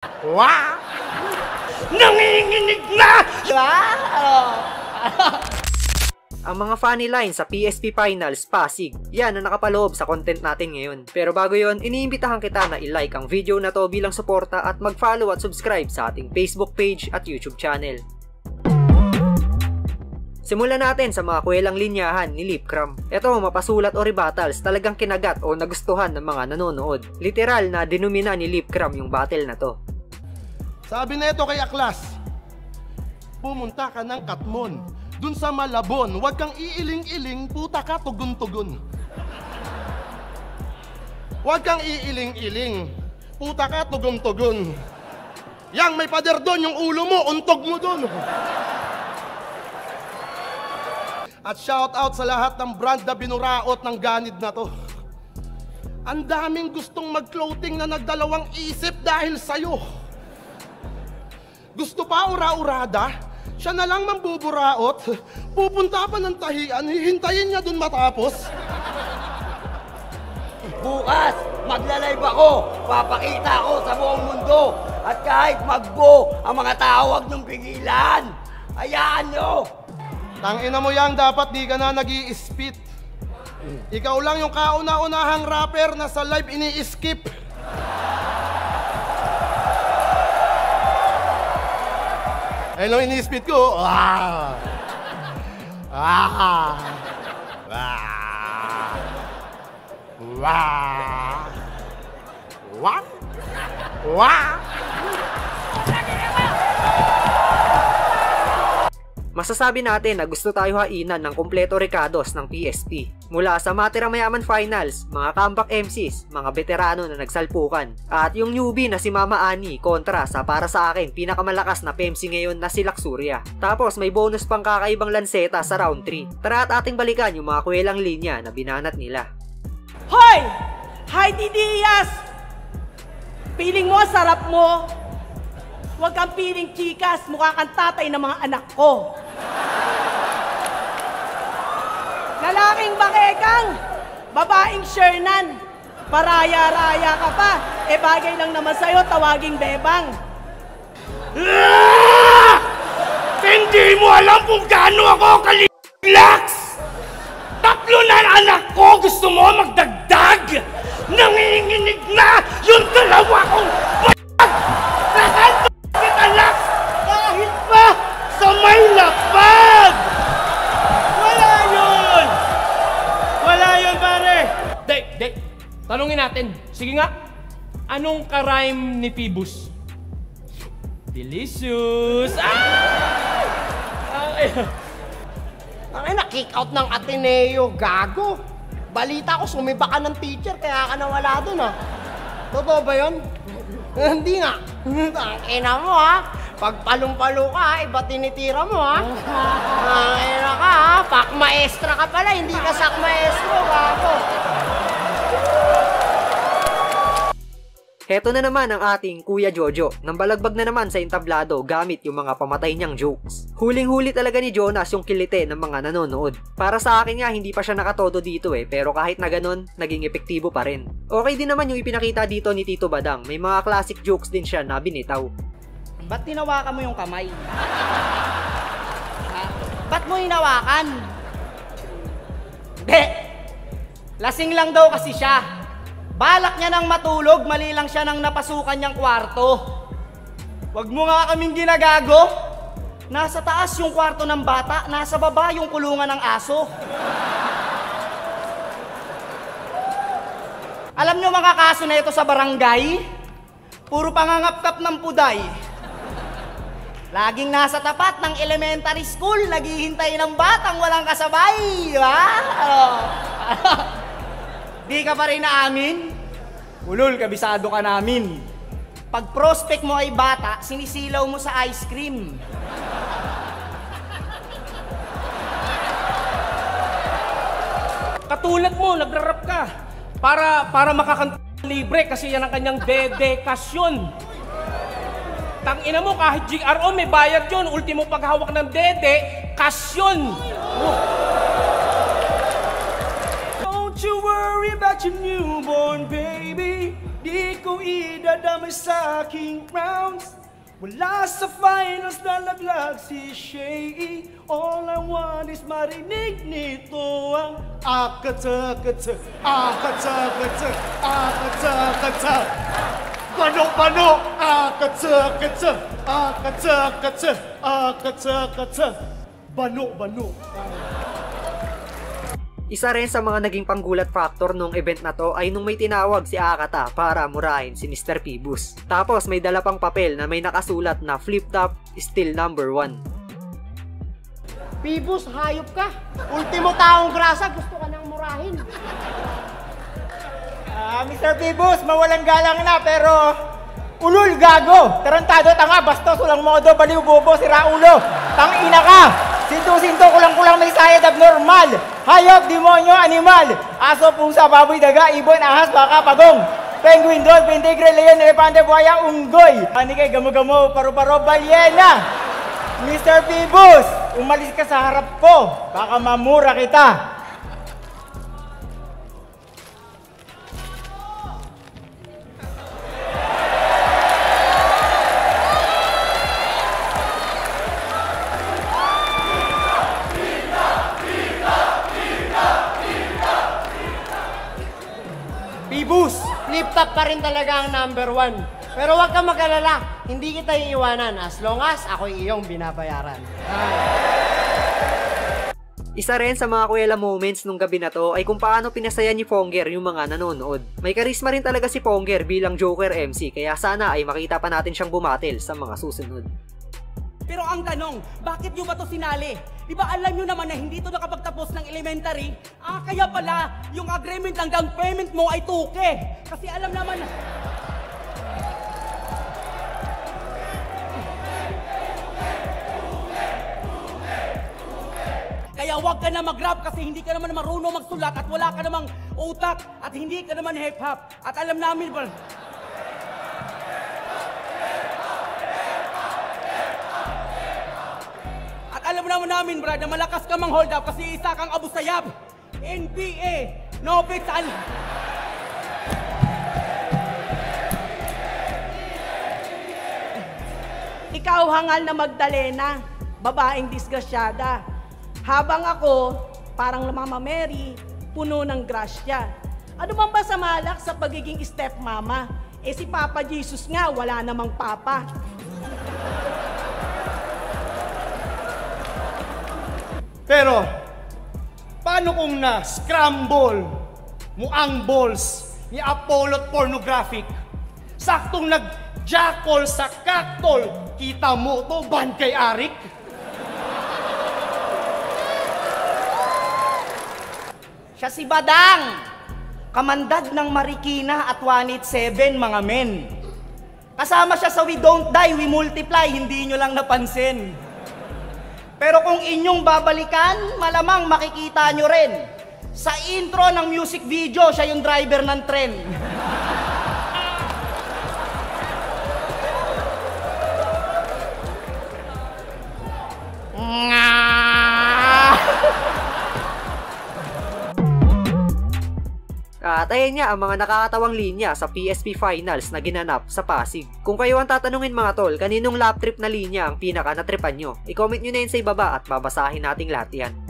Wow! Nanginginig na! Ang mga funny lines sa PSP Finals Pasig, yan ang nakapaloob sa content natin ngayon. Pero bago yon, iniimbitahan kita na i-like ang video na to bilang suporta at mag-follow at subscribe sa ating Facebook page at YouTube channel. Simulan natin sa mga kwelang linyahan ni Lipcram. Ito, mapasulat o rebuttals talagang kinagat o nagustuhan ng mga nanonood. Literal na dinumina ni Lipcram yung battle na to. Sabi na ito kay Aklas, pumunta ka ng Katmon. Dun sa Malabon, huwag kang iiling-iling, puta ka tugon-tugon. Huwag kang iiling-iling, puta ka tugon-tugon. Yang may pader doon, yung ulo mo, untog mo doon. At shout out sa lahat ng brand na binuraot ng ganid na to. Ang daming gustong mag-clothing na nagdalawang isip dahil sa'yo. Gusto pa ura-urada? Siya na lang mambuburaot, pupunta pa ng tahian, hihintayin niya dun matapos. Bukas, magla-live ako, papakita ako sa buong mundo. At kahit magbo, ang mga tawag ng pigilan. Hayaan nyo! Tangina mo yan, dapat di ka na nag-i-spit. Ikaw lang yung kauna-unahang rapper na sa live ini-skip. Ayun lang ini-spit ko. Ah! Ah! Ah! Wah! Wah! Wah! Masasabi natin na gusto tayo hainan ng kumpleto rekados ng PSP. Mula sa Matira Mayaman Finals, mga comeback MCs, mga veterano na nagsalpukan, at yung newbie na si Mama Ani kontra sa para sa akin pinakamalakas na PMC ngayon na si Laksurya. Tapos may bonus pang kakaibang lanseta sa round 3. Tara at ating balikan yung mga kwelang linya na binanat nila. Hoy! Heidi Diaz! Piling mo, sarap mo. Huwag kang piling chikas, mukha kang tatay ng mga anak ko. Lalaking bakekang, babaeng Shernan, paraya-raya ka pa, e bagay lang naman sa'yo, tawaging bebang. Hindi mo alam kung gaano ako kalilaks! 3 na anak ko, gusto mo magdagdag? Nanginginig na yung 2 kong anak kahit pa sa may lapag! Wala yun! Wala yun, pare! Dek, tanungin natin. Sige nga, anong ka-rhyme ni Phoebus? Delicious! Ay, na-kick out ng Ateneo, gago. Balita ko, sumiba ka ng teacher, kaya ka nawala dun, ha? Totoo ba yun? Hindi nga. Tangina mo, ha? Pag palong-palo ka, iba tinitira mo, ha? Tangina ka, ha? Pak-maestra ka pala, hindi ka sak-maestro, gago. Heto na naman ang ating Kuya Jojo, nang balagbag na naman sa entablado gamit yung mga pamatay niyang jokes. Huling-huli talaga ni Jonas yung kilite ng mga nanonood. Para sa akin nga, hindi pa siya nakatodo dito pero kahit na ganun, naging epektibo pa rin. Okay din naman yung ipinakita dito ni Tito Badang, may mga classic jokes din siya na binitaw. Ba't tinawakan mo yung kamay? Ha? Ba't mo hinawakan? Be! Lasing lang daw kasi siya. Balak niya nang matulog, mali lang siya nang napasukan niyang kwarto. Wag mo nga kaming ginagago. Nasa taas yung kwarto ng bata, nasa baba yung kulungan ng aso. Alam niyo mga kaso na ito sa barangay? Puro pangangapkap ng puday. Laging nasa tapat ng elementary school, naghihintay ng batang walang kasabay. Diba? Di ka pa rin naamin? Ulol, kabisado ka namin. Pag prospect mo ay bata, sinisilaw mo sa ice cream. Katulad mo, nagra-rap ka. Para makakanta libre kasi yan ang kanyang dedekasyon. Tangina mo, kahit GRO may bayad yun. Ultimo paghawak ng dede, kasyon. Don't you worry about your newborn baby. Di ko idadamay sa aking rounds. Wala sa finals na laglag si Shay. All I want is marinig nito ang akatsa-katsa, akatsa-katsa, akatsa-katsa. Bano-bano, akatsa-katsa, akatsa-katsa, akatsa-katsa. Bano-bano. Isa rin sa mga naging panggulat factor nung event na to ay nung may tinawag si Akata para murahin si Mr. Phoebus. Tapos may dala pang papel na may nakasulat na flip top still number 1. Phoebus, hayop ka. Ultimo taong grasa, gusto ka nang murahin. Mr. Phoebus, mawalang galang na pero ulul gago. Tarantado, tanga, bastos, ulang modo, baliw, bobo, sira ulo. Tangina ka. Sinto-sinto, kulang-kulang may sayad abnormal. Hayop, demonyo, animal. Aso, pusa, baboy, daga, ibon, ahas, baka, pagong. Penguin, dolphin, tigre, leon, elefante, buhaya, unggoy. Ani kay gamo-gamo, paro-paro, balyena. Mr. Phoebus, umalis ka sa harap ko. Baka mamura kita. Phoebus, flip top pa rin talaga ang number 1. Pero huwag kang mag-alala, hindi kita iiwanan as long as ako iyong binabayaran. Isa rin sa mga kuwela moments nung gabi na to ay kung paano pinasaya ni Fonger yung mga nanonood. May karisma rin talaga si Fonger bilang Joker MC kaya sana ay makita pa natin siyang bumatil sa mga susunod. Pero ang tanong, bakit nyo ba to sinali? Di ba alam nyo naman na hindi to nakapagtapos ng elementary? Kaya pala, yung agreement lang down payment mo ay tuke. Kasi alam naman na... Kaya wag ka na mag-rap kasi hindi ka naman marunong magsulat at wala ka namang utak at hindi ka naman hip-hop. At alam namin ba... Alam naman namin, brad, na malakas ka mang hold up kasi isa kang Abu Sayyaf. NPA, no fix Ikaw hangal na Magdalena, babaeng disgrasyada. Habang ako, parang Mama Mary, puno ng grasya. Ano bang ba sa malak sa pagiging stepmama? Si Papa Jesus nga, wala namang papa. Pero, paano kung na-scramble mo ang balls ni Apollo Pornographic? Saktong nag-jackal sa kaktol, kita mo to, ban kay Arik? Siya si Badang, kamandad ng Marikina at 187 mga men. Kasama siya sa We Don't Die, We Multiply, hindi nyo lang napansin. Pero kung inyong babalikan, malamang makikita nyo rin. Sa intro ng music video, siya yung driver ng tren. At ayan nga ang mga nakakatawang linya sa PSP Finals na ginanap sa Pasig. Kung kayo ang tatanungin mga tol, kaninong lap trip na linya ang pinaka natripan nyo? I-comment nyo na yun sa ibaba at babasahin nating lahat yan.